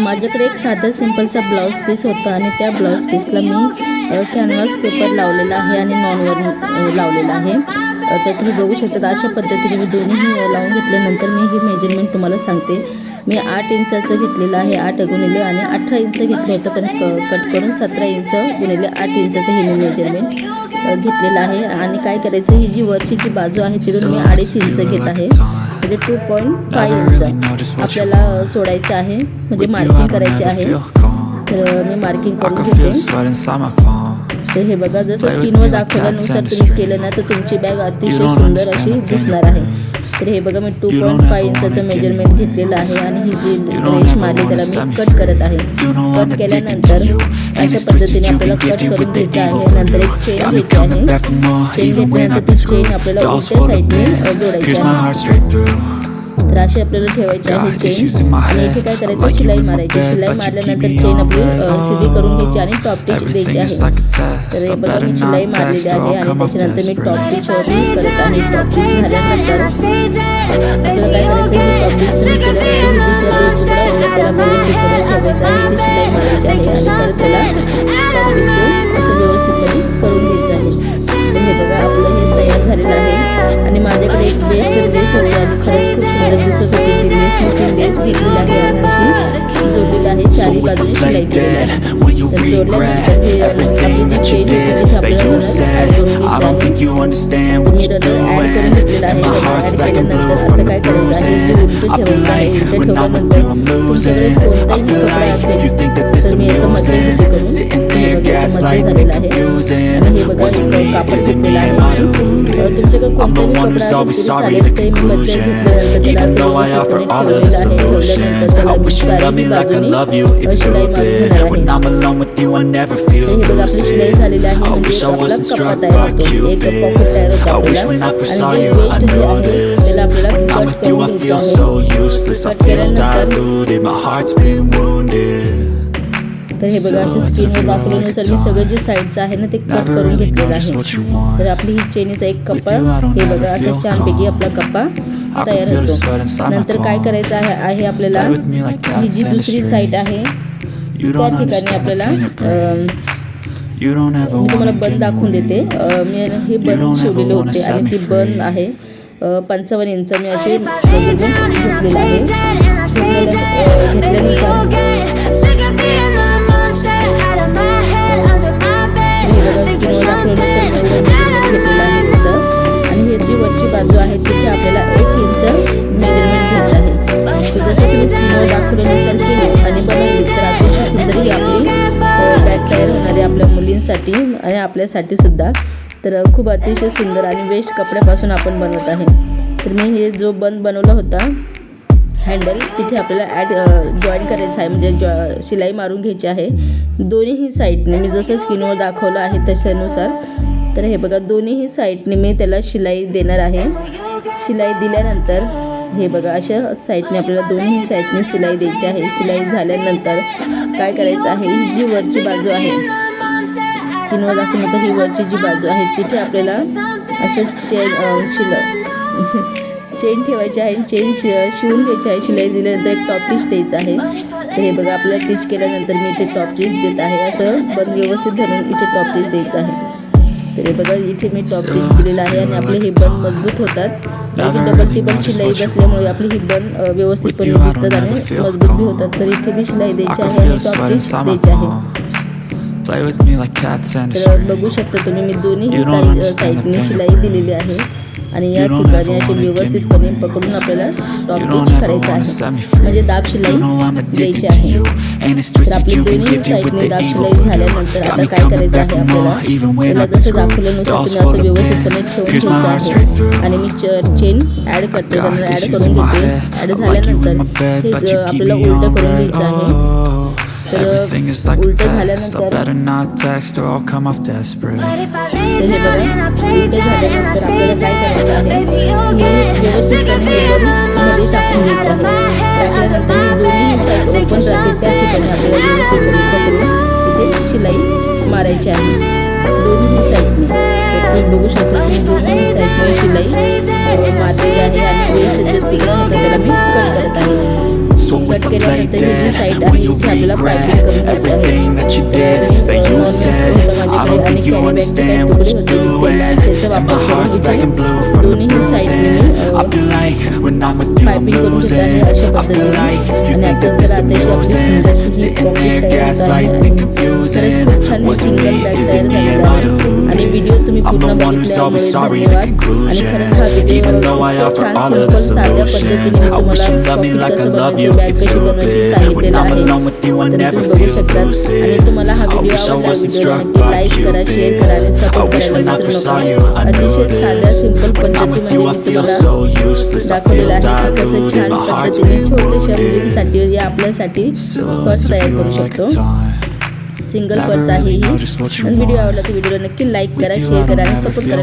माझ्याकडे एक साधा सिंपलचा ब्लाऊज पीस होता आणि त्या ब्लाऊज पीसला मी कॅनव्हास पेपर लावलेला आहे आणि नॉनवर लावलेला आहे। तर तुम्ही बघू शकता अशा पद्धतीने मी दोन्ही लावून घेतल्यानंतर मी हे मेजरमेंट तुम्हाला सांगते। मी 8 इंचाचं घेतलेलं आहे, 8 गुणिले आणि 18 इंच घेतलं होतं, पण कट करून 17 इंच गुणिले 8 इंचाचं हे मी मेजरमेंट घेतलेलं आहे। आणि काय करायचं, ही जी वरची जी बाजू आहे तिथून मी 2.5 इंच घेत आहे, म्हणजे 2.5 इंच आपल्याला सोडायचं आहे, म्हणजे मार्किंग करायची आहे। तर मी मार्किंग करून घेते। तर हे बघा, जसं स्क्रीनवर दाखवल्यानुसार तुम्ही केलं ना तर तुमची बॅग अतिशय सुंदर अशी दिसणार आहे। तर हे बघा, मी 2.5 इंचाचं मेजरमेंट घेतलेलं आहे आणि ही जी रेष मारली त्याला मी कट करत आहे। कट केल्यानंतर अशा पद्धतीने आपल्याला कट करून घ्यायचं आहे। नंतर एक चेन घ्यायची आहे, चेन घेतल्यानंतर ती चेन आपल्याला उलट्या साईडने जोडायची आहे। तर अशी आपल्याला ठेवायची आहे चेन, आणि इथे काय करायचं, शिलाई मारायची। शिलाई मारल्यानंतर चेन आपली सीधी करून घ्यायची आणि टॉप टिच द्यायची आहे। तर हे बघा, मी शिलाई मारलेली आहे आणि त्याच्यानंतर मी टॉप टिच करत आहे। टॉप टिच झाल्यानंतर आपल्याला काय करायचं, ही टॉप टिच केल्यानंतर दुसऱ्या बाजूला त्याला व्यवस्थितपणे ठेवायचं आहे, इथे शिलाई मारायची आहे आणि परत त्याला टॉप टिच देऊन असं व्यवस्थितपणे करून घ्यायचं आहे। तर हे बघा, आपलं हे तयार झालेलं आहे। आणि माझ्याकडे एक लेस होती आणि खरंच खूप सुंदर दिसत होती ती लेस। मी ती लेस घेतलेली आहे आणि अशी जोडलेली आहे, चारी बाजूने शिलाई केलेली आहे। तर जोडल्यानंतर हे आपली जी चेन होती तिथे आपल्याला ॲड करून घ्यायचं आहे। मी ॲड करून घेतलेलं आहे। ॲड केल्यानंतर आता काय करायचं आहे, जे उलटं ठेवायचं आहे। उलटं ठेवल्यानंतर तुमच्याकडे कोणताही कपडा असेल तर मी याचं मध्यभागी करून हे बघा मध्ये झालेलं आहे। आणि हे बघा, मी कापड घेतलेलं आहे। तुमच्याकडे कोणताही कपडा असेल तरी चालेल, ते मी मध्ये घेतल्यानंतर त्याला असं व्यवस्थितपणे ठेवलेलं आहे। ठेवल्यानंतर त्याला मी चारही बाजूने शिलाई मारून घेणार आहे। हे बघा, आपली शिलाई झालेली आहे, म्हणजे आपला कप्पा तयार होतो, एक पॉकेट तयार होतं आपल्याला। आणि जे वेस्ट जे आहे त्याला आपल्याला कट करून घ्यायचं आहे। कट केल्यानंतर तर हे बघा, असं स्क्रीनवर दाखवल्यानुसार मी सगळं जे साईडचं आहे ना ते कट करून घेतलेलं आहे। तर आपली ही चेनीचा एक कप्पा हे बघा आता छानपैकी आपला कप्पा तयार होतो। नंतर काय करायचं आहे आपल्याला, ही जी दुसरी साईड आहे त्या ठिकाणी आपल्याला मी तुम्हाला बन दाखवून देते। मी हे बन शिवलेले होते आणि ती बन आहे 55 इंच मी असे घेतलेलं आहे। घेतल्यानुसार घेतलेलं आहे त्याचं। आणि ही जी वरची बाजू आहे तिथे आपल्याला 1 इंच मेजरमेंट घ्यायचं आहे। तर जसं तुम्ही स्क्रीनवर दाखवल्यानुसार केली आणि बनवली तर अतिशय सुंदर ही आपली बॅग तयार होणार आहे आपल्या मुलींसाठी आणि आपल्यासाठी सुद्धा। तर खूप अतिशय सुंदर आणि वेस्ट कपड्यापासून आपण बनवत आहे। तर मी हे जो बनवला होता हँडल तिथे आपल्याला जॉईन करायचं आहे, म्हणजे शिलाई मारून घ्यायची आहे दोन्हीही साईडने, मी जसं स्क्रीनवर दाखवलं आहे तशानुसार। तर हे बघा, दोन्हीही साईडने मी त्याला शिलाई देणार आहे। शिलाई दिल्यानंतर हे बघा, अशा साईडने आपल्याला दोन्ही साईडने शिलाई द्यायची आहे। शिलाई झाल्यानंतर काय करायचं आहे, ही जी वरची बाजू आहे स्क्रीनवर दाखवल्यानंतर ही वरची जी बाजू आहे तिथे आपल्याला असं चेन ठेवायची आहे, चेन शिवून घ्यायची आहे। शिलाई दिल्यानंतर एक टॉप टिच द्यायचं आहे। तर हे बघा, आपल्याला टिच केल्यानंतर मी इथे टॉप टिच देत आहे, असं बन व्यवस्थित धरून इथे टॉप टिच द्यायचं आहे। तर हे बघा, इथे मी टॉप टिच दिलेलं आहे आणि आपले हे बन मजबूत होतात। इथे डबल टिबल शिलाई बसल्यामुळे आपली ही बन व्यवस्थितपणे दिसतात आणि मजबूत बी होतात। तर इथे मी शिलाई द्यायची आहे आणि टॉप टिच द्यायची आहे। तर बघू शकता तुम्ही, मी दोन्ही साईडने शिलाई दिलेली आहे आणि या ठिकाणी असे व्यवस्थितपणे पकडून आपल्याला टॉप टिच करायचं आहे, म्हणजे दाब शिलाई द्यायची आहे। तर आपली दोन्ही साईडने दाब शिलाई झाल्यानंतर आता काय करायचं आहे, आपल्याला जसं दाखवल्यानुसार तुम्ही असं व्यवस्थितपणे ठेवून घ्यायचं आहे। आणि मी चेन ॲड करते, त्यांना ॲड करून घेते। ॲड झाल्यानंतर हे आपल्याला उलटं करून घ्यायचं आहे। तर उलटं झाल्यानंतर हे बघा, उलटं झाल्यानंतर आपल्याला काय करायचं आहे, हे व्यवस्थितपणे मध्ये टाकून घ्यायचं आहे। टाकल्यानंतर हे दोन्ही साईड ओपन राहते त्या ठिकाणी आपल्याला व्यवस्थितपणे पकडून इथे शिलाई मारायची आहे दोन्ही साईडने। तर तुम्ही बघू शकता की दोन्ही साईडने शिलाई मारलेली आहे आणि वेस्ट जे तिकडं होतं त्याला मी कट करत आहे। So if cut I play केल्यानंतर ही जी dead, साईड will आहे you इथे आपल्याला regret पायपिंग करून घ्यायचं everything that you did, that you said? I don't think you understand what you're doing, and my heart's black and blue from the bruising. I feel like when I'm with you I'm losing. I feel like you think that this amusing, sitting there gaslighting and confusing. Was it me? Is it me? Am I deluding? I'm the one who's always sorry, the conclusion. Even though I offer all of the solutions, I wish you loved me like I love you, it's stupid. When I'm alone with you I never feel lucid. I wish I wasn't struck by Cupid. I wish when I first saw you I knew this. When I'm with you I feel so useless, I feel diluted, my heart's been wounded. आपल्यासाठी Silhouettes purse of तयार you करू are like a शकतो. taunt. Single Never purse आहे really he. know just what you video want. आवडला तर व्हिडिओला नक्की like With करा, you I शेअर don't करा आणि ever सपोर्ट feel करा.